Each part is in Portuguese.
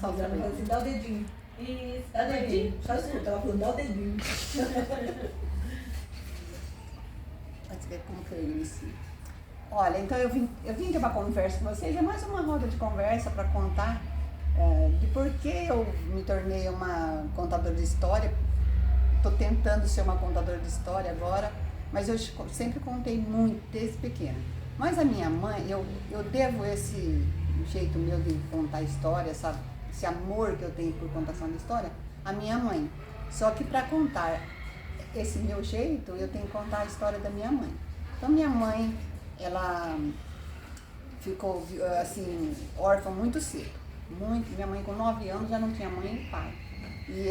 Só pra mim. Assim, dá o dedinho. Isso, Dá o dedinho. Só escuta, ela falando, dá o dedinho. Pode ver como que eu inicio. Olha, então eu vim ter uma conversa com vocês, é mais uma roda de conversa para contar de por que eu me tornei uma contadora de história. Estou tentando ser uma contadora de história agora, mas eu sempre contei muito desde pequena. Mas a minha mãe, eu devo esse jeito meu de contar história, esse amor que eu tenho por contação de história, à minha mãe. Só que para contar esse meu jeito, eu tenho que contar a história da minha mãe. Então minha mãe, ela ficou assim, órfã muito cedo. Minha mãe com 9 anos já não tinha mãe e pai. E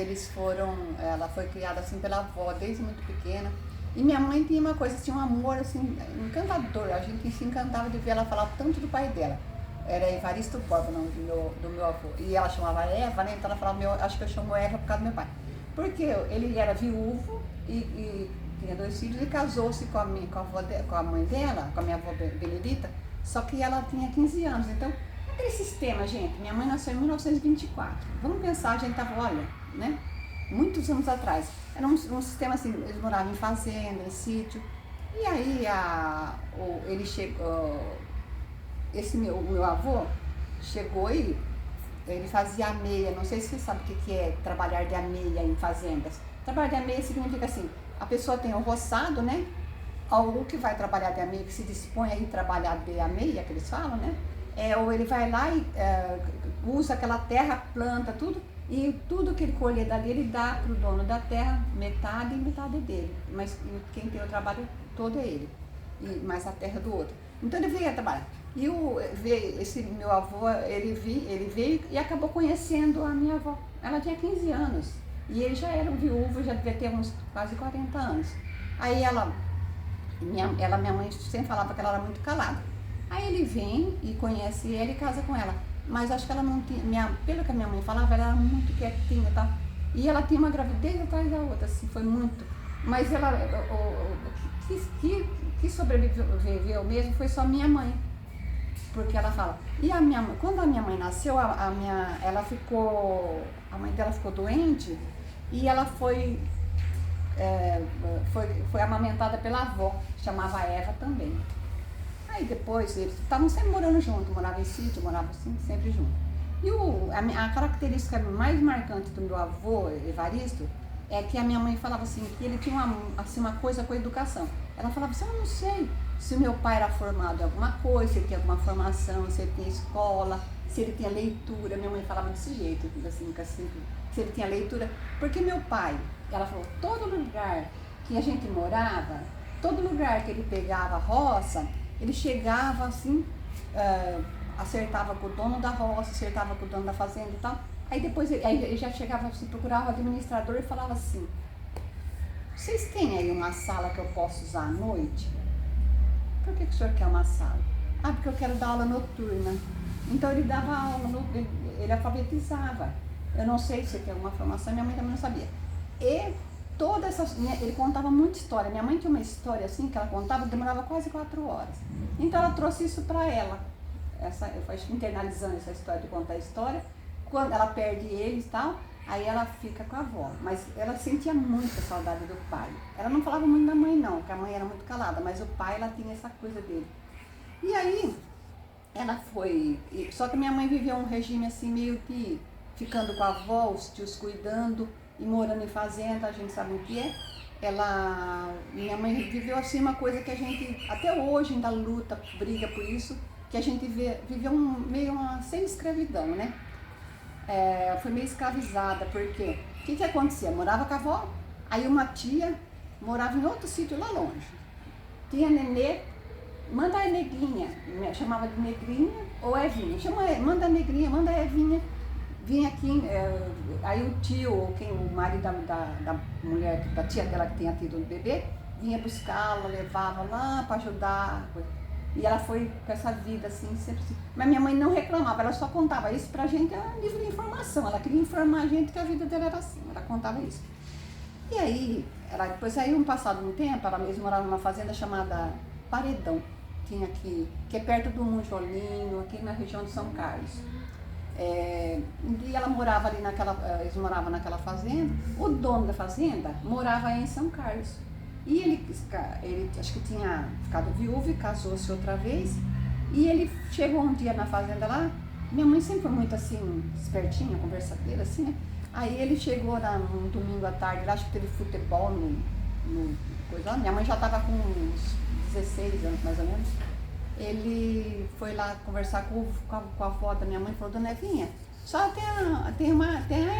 ela foi criada assim pela avó desde muito pequena. E minha mãe tinha uma coisa assim, um amor assim, encantador. A gente se encantava de ver ela falar tanto do pai dela. Era Evaristo Borba, o nome do meu avô. E ela chamava Eva, né? Então ela falava, acho que eu chamo Eva por causa do meu pai. Porque ele era viúvo e tinha 2 filhos e casou-se com a mãe dela, com a minha avó Benedita, só que ela tinha 15 anos. Então, aquele sistema, gente, minha mãe nasceu em 1924. Vamos pensar, a gente estava, olha, né? Muitos anos atrás. Era um sistema assim, eles moravam em fazenda, em sítio. E aí ele chegou, o meu avô chegou e ele fazia ameia. Não sei se você sabe o que é trabalhar de ameia em fazendas. Trabalhar de ameia significa assim, a pessoa tem um roçado, né? O que vai trabalhar de ameia, que se dispõe a ir trabalhar de ameia, que eles falam, né? Ou ele vai lá e usa aquela terra, planta tudo, e tudo que ele colher dali, ele dá para o dono da terra, metade e metade é dele. Mas quem tem o trabalho todo é ele, mais a terra do outro. Então ele veio trabalhar. E esse meu avô, ele veio e acabou conhecendo a minha avó. Ela tinha 15 anos e ele já era um viúvo, já devia ter uns quase 40 anos. Aí minha mãe sempre falava que ela era muito calada. Aí ele vem e conhece ele e casa com ela. Mas acho que ela não tinha, pelo que a minha mãe falava, ela era muito quietinha e tal. E ela tinha uma gravidez atrás da outra, assim, foi muito. Mas ela, que sobreviveu mesmo foi só minha mãe. Porque ela fala, e a minha mãe, quando a minha mãe nasceu, a mãe dela ficou doente e ela foi amamentada pela avó, chamava Eva também. Aí depois eles estavam sempre morando juntos, moravam em sítio, moravam assim, sempre juntos. E a característica mais marcante do meu avô, Evaristo, é que a minha mãe falava assim, que ele tinha uma coisa com a educação. Ela falava assim, eu não sei se o meu pai era formado em alguma coisa, se ele tinha alguma formação, se ele tinha escola, se ele tinha leitura. Minha mãe falava desse jeito, assim, se ele tinha leitura. Porque meu pai, ela falou, todo lugar que a gente morava, todo lugar que ele pegava a roça, ele chegava assim, acertava com o dono da roça, acertava com o dono da fazenda e tal. Aí depois ele já chegava assim, procurava o administrador e falava assim, vocês têm aí uma sala que eu posso usar à noite? Por que o senhor quer uma sala? Ah, porque eu quero dar aula noturna. Então ele dava aula, ele alfabetizava. Eu não sei se tem alguma formação, minha mãe também não sabia. E ele contava muita história. Minha mãe tinha uma história assim que ela contava, demorava quase 4 horas. Então ela trouxe isso para ela. Eu fui internalizando essa história de contar a história. Quando ela perde eles e tal, aí ela fica com a avó. Mas ela sentia muita saudade do pai. Ela não falava muito da mãe não, porque a mãe era muito calada, mas o pai, ela tinha essa coisa dele. E aí, ela foi... Só que minha mãe viveu um regime assim, meio que ficando com a avó, os tios cuidando e morando em fazenda, a gente sabe o que é. Minha mãe viveu assim uma coisa que a gente, até hoje ainda luta, briga por isso, que a gente viveu meio uma semi-escravidão, né? Foi meio escravizada, porque o que acontecia? Morava com a avó, aí uma tia morava em outro sítio lá longe. Tinha nenê, manda a negrinha, chamava de negrinha ou Evinha, manda a negrinha, manda a Evinha, vinha aqui, aí o tio, ou o marido da mulher, da tia dela que tinha tido o bebê, vinha buscá-la, levava lá para ajudar. E ela foi com essa vida assim, sempre assim. Mas minha mãe não reclamava, ela só contava isso pra gente, era um livro de informação. Ela queria informar a gente que a vida dela era assim, ela contava isso. E aí, depois aí, passado um tempo, ela mesmo morava numa fazenda chamada Paredão, tinha aqui, que é perto do Monjolinho, aqui na região de São Carlos. Um dia e ela morava ali eles moravam naquela fazenda, o dono da fazenda morava em São Carlos. E ele acho que tinha ficado viúvo e casou-se outra vez. E ele chegou um dia na fazenda lá, minha mãe sempre foi muito assim, espertinha, conversadeira, assim, né? Aí ele chegou num domingo à tarde, lá, acho que teve futebol no coisa, minha mãe já estava com uns 16 anos mais ou menos. Ele foi lá conversar com a avó da minha mãe e falou, dona Evinha, só tem a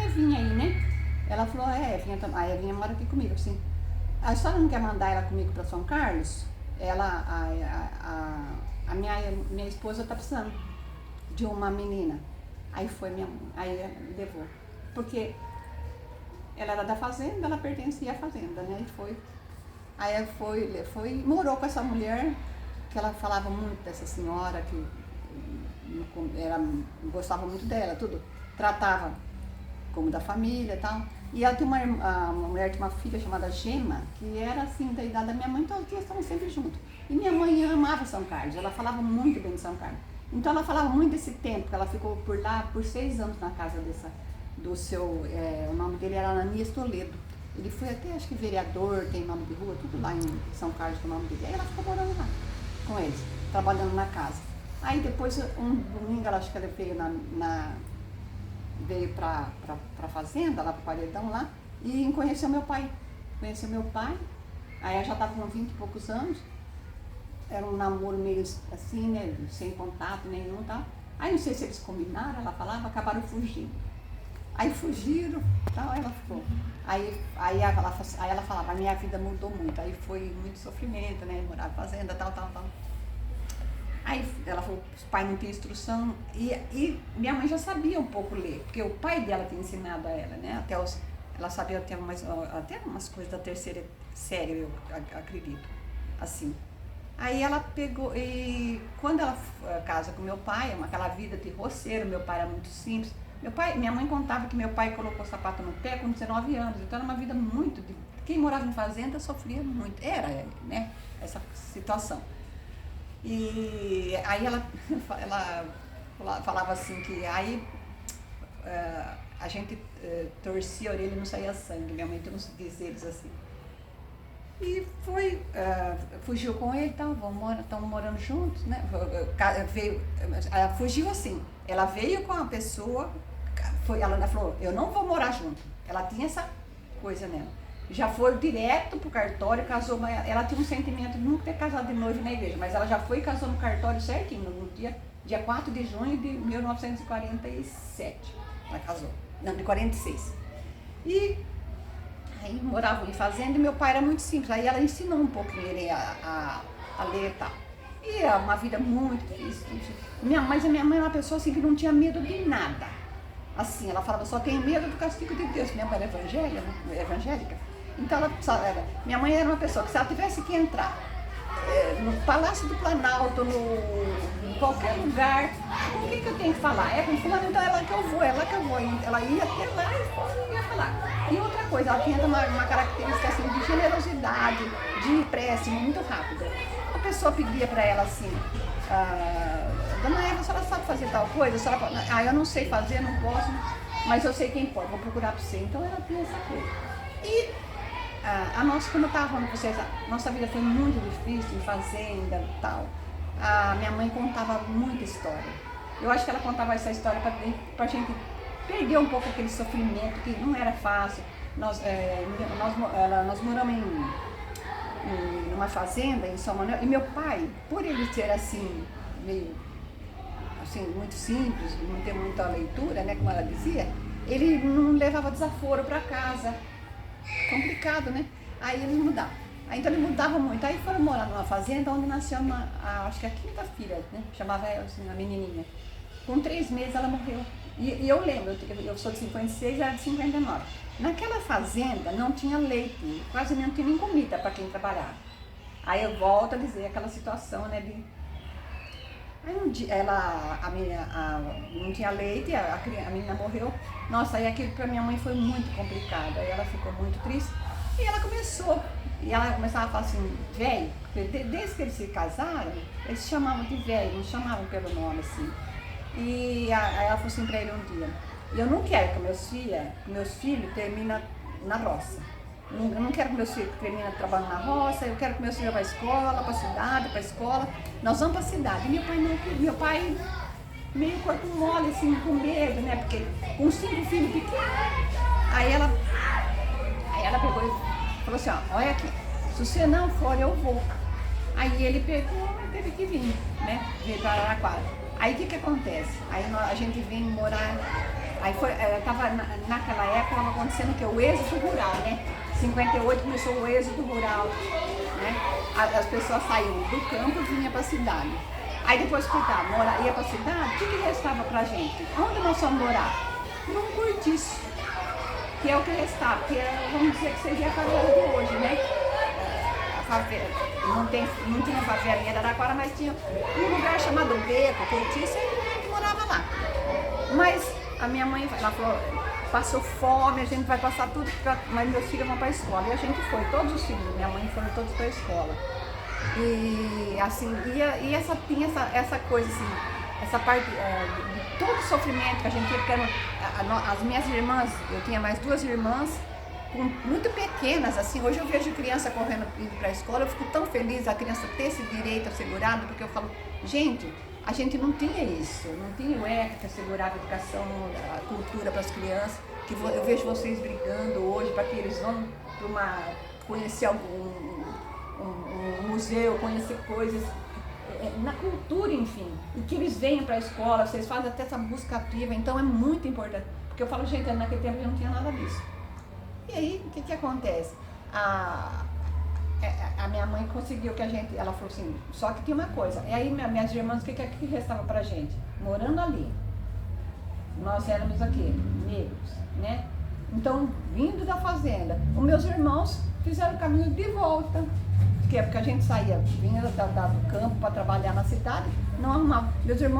Evinha aí, né? Ela falou, a Evinha mora aqui comigo, assim. A senhora não quer mandar ela comigo para São Carlos? A minha esposa está precisando de uma menina. Aí foi minha mãe, aí levou. Porque ela era da fazenda, ela pertencia à fazenda, né? Aí foi morou com essa mulher, que ela falava muito dessa senhora, que gostava muito dela, tudo. Tratava como da família e tal. E ela tinha a mulher tinha uma filha chamada Gema, que era assim, da idade da minha mãe, então as duas estavam sempre juntas. E minha mãe amava São Carlos, ela falava muito bem de São Carlos. Então ela falava muito desse tempo, que ela ficou por lá por 6 anos na casa do seu, o nome dele era Ananias Toledo. Ele foi até, acho que vereador, tem nome de rua, tudo lá em São Carlos com o nome dele. Aí ela ficou morando lá com eles, trabalhando na casa. Aí depois, um domingo, acho que ela veio pra fazenda, lá pro paredão lá, e conheceu meu pai. Aí ela já estava com 20 e poucos anos, era um namoro meio assim, né, sem contato nenhum e tal. Aí não sei se eles combinaram, ela falava, acabaram fugindo. Aí fugiram, tal, ela ficou. Aí ela falava, a minha vida mudou muito, aí foi muito sofrimento, né, morar na fazenda, tal. Aí ela falou que os pais não tinham instrução e minha mãe já sabia um pouco ler, porque o pai dela tinha ensinado a ela, né? Ela sabia até umas coisas da terceira série, eu acredito, assim. Aí ela pegou, e quando ela casa com meu pai, aquela vida de roceiro, meu pai era muito simples. Minha mãe contava que meu pai colocou sapato no pé com 19 anos, então era uma vida muito... Quem morava em fazenda sofria muito, né, essa situação. E aí ela falava assim que aí a gente torcia a orelha e não saía sangue, minha mãe tem uns dizeres assim. E fugiu com ele e tal, estamos morando juntos, né? Fugiu assim, ela veio com a pessoa, ela falou, eu não vou morar junto, ela tinha essa coisa nela. Já foi direto pro cartório, casou, ela tinha um sentimento de nunca ter casado de noivo na igreja, mas ela já foi e casou no cartório certinho, no dia 4 de junho de 1947, ela casou, não, de 46. E aí moravam em fazenda e meu pai era muito simples, aí ela ensinou um pouco ele a ler e tal. E é uma vida muito difícil. Mas a minha mãe era uma pessoa assim que não tinha medo de nada. Assim, ela falava, só tenho medo do castigo de Deus. Minha mãe era evangélica. Então, minha mãe era uma pessoa que se ela tivesse que entrar no Palácio do Planalto, em qualquer lugar, com quem que eu tenho que falar? É com fulano, então é lá que eu vou. Ela ia até lá e ia falar. E outra coisa, ela tinha uma característica assim, de generosidade, de empréstimo muito rápido. A pessoa pedia para ela assim, dona Eva, a senhora sabe fazer tal coisa? Eu não sei fazer, não posso, mas eu sei quem pode, vou procurar para você. Então ela tinha essa coisa. E como eu estava falando com vocês, a nossa vida foi muito difícil, em fazenda e tal. A minha mãe contava muita história. Eu acho que ela contava essa história para a gente perder um pouco aquele sofrimento, que não era fácil. Nós moramos numa fazenda em São Manuel, e meu pai, por ele ser assim, meio assim, muito simples, não ter muita leitura, né, como ela dizia, ele não levava desaforo para casa. Complicado, né? Aí eles mudavam. Então ele mudava muito. Aí foram morar numa fazenda onde nasceu acho que a quinta filha, né? Chamava ela assim, a menininha. Com 3 meses ela morreu. E eu lembro, eu sou de 56, ela é de 59. Naquela fazenda não tinha leite, quase não tinha nem comida para quem trabalhava. Aí eu volto a dizer aquela situação, né? Aí um dia não tinha leite, a menina morreu. Nossa, aí aquilo para minha mãe foi muito complicado. Aí ela ficou muito triste e ela começava a falar assim, velho, desde que eles se casaram, eles chamavam de velho, não chamavam pelo nome assim. E aí ela falou assim para ele um dia, eu não quero que meus filhos terminem na roça. Eu não quero que meus filhos terminem trabalhando na roça, eu quero que meus filhos vão para a escola, para a cidade, para a escola. Nós vamos para a cidade. E meu pai não queria. Meu pai meio corpo mole, assim, com medo, né? Porque com 5 filhos pequenos. Aí ela pegou e falou assim, ó, olha aqui, se você não for, eu vou. Aí ele pegou e teve que vir, né? Veio para Araraquara. Aí o que acontece? Aí a gente vem morar. Aí foi, naquela época estava acontecendo que o êxodo rural, né? 58 começou o êxodo rural, né? As pessoas saíam do campo e vinham para a cidade. Aí depois, coitado, ia para a cidade, o que restava pra gente? Onde nós fomos morar? Num cortiço, que é o que restava, que é, vamos dizer que seria a favela de hoje, né? A favela, não tinha favela em Araraquara, mas tinha um lugar chamado Beco, cortiço, e a gente morava lá. Mas a minha mãe, ela falou, passou fome, a gente vai passar tudo, mas meus filhos vão para a escola. E a gente foi, todos os filhos da minha mãe foram todos para a escola. E assim, tinha essa coisa assim, essa parte de todo o sofrimento que a gente teve, porque as minhas irmãs, eu tinha mais 2 irmãs, muito pequenas, assim, hoje eu vejo criança correndo indo para a escola, eu fico tão feliz a criança ter esse direito assegurado, porque eu falo, gente, a gente não tinha isso, não tinha o ECA que assegurava a educação, a cultura para as crianças, que eu vejo vocês brigando hoje para que eles vão conhecer algum um museu, conhecer coisas na cultura, enfim, e que eles venham para a escola, vocês fazem até essa busca ativa, então é muito importante, porque eu falo, gente, naquele tempo não tinha nada disso. E aí, o que acontece? A minha mãe conseguiu que a gente, ela falou assim, só que tinha uma coisa, e aí minhas irmãs, o que restava pra gente? Morando ali, nós éramos aqui, negros, né? Então, vindo da fazenda, os meus irmãos fizeram o caminho de volta, porque a gente saía, vinha do campo para trabalhar na cidade, não arrumava. Meus irmãos